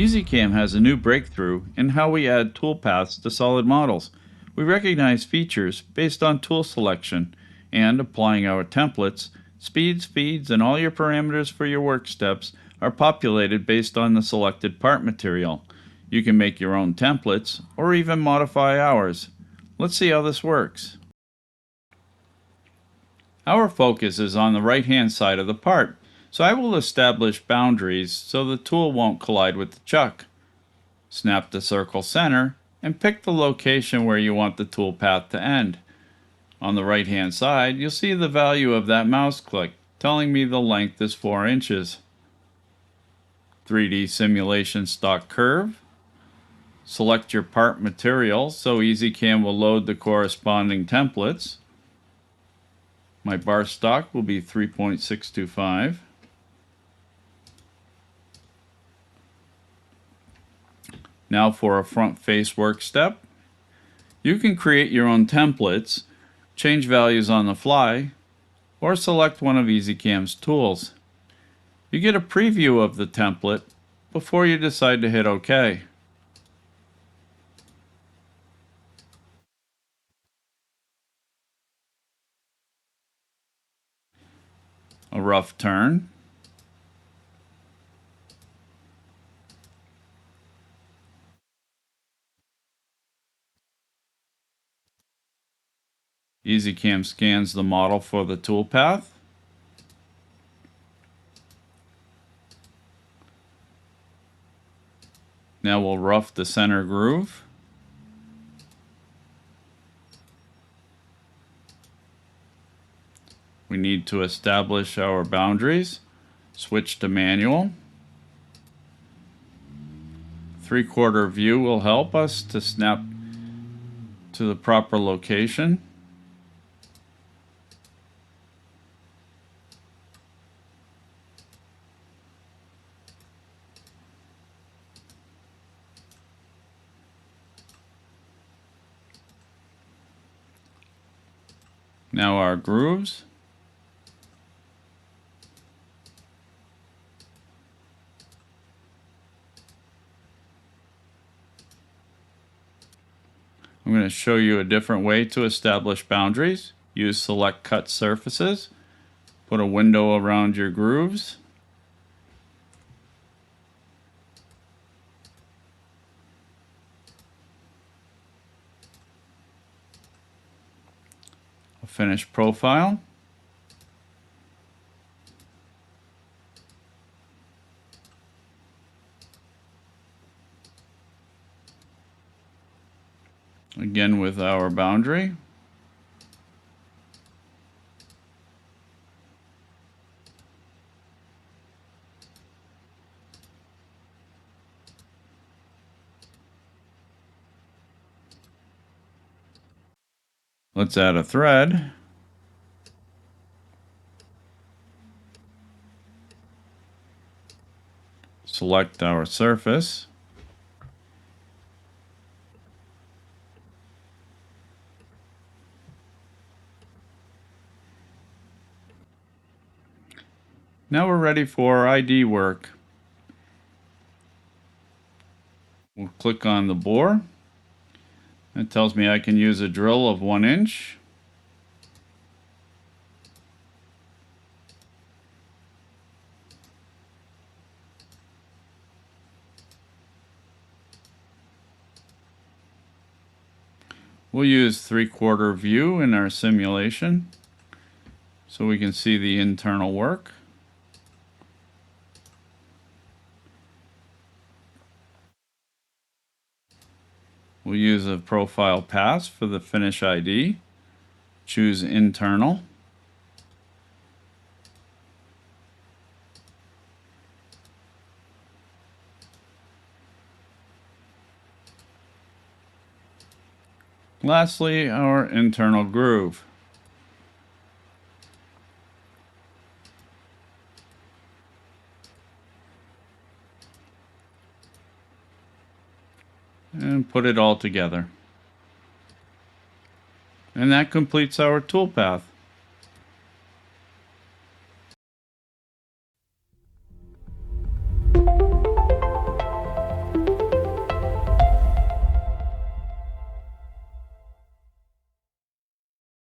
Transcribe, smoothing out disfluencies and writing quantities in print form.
EZCAM has a new breakthrough in how we add toolpaths to solid models. We recognize features based on tool selection, and applying our templates, speeds, feeds, and all your parameters for your work steps are populated based on the selected part material. You can make your own templates, or even modify ours. Let's see how this works. Our focus is on the right-hand side of the part, so I will establish boundaries so the tool won't collide with the chuck. Snap the circle center and pick the location where you want the tool path to end. On the right-hand side, you'll see the value of that mouse click, telling me the length is 4 inches. 3D simulation stock curve. Select your part material so EZCAM will load the corresponding templates. My bar stock will be 3.625. Now for a front face work step. You can create your own templates, change values on the fly, or select one of EZCAM's tools. You get a preview of the template before you decide to hit OK. A rough turn. EZCAM scans the model for the toolpath. Now we'll rough the center groove. We need to establish our boundaries. Switch to manual. 3/4 view will help us to snap to the proper location. Now our grooves. I'm going to show you a different way to establish boundaries. Use select cut surfaces. Put a window around your grooves. A finished profile. Again with our boundary. Let's add a thread. Select our surface. Now we're ready for ID work. We'll click on the bore. It tells me I can use a drill of 1 inch. We'll use 3/4 view in our simulation so we can see the internal work. We'll use a profile pass for the finish ID. Choose internal. Lastly, our internal groove. And put it all together. And that completes our toolpath.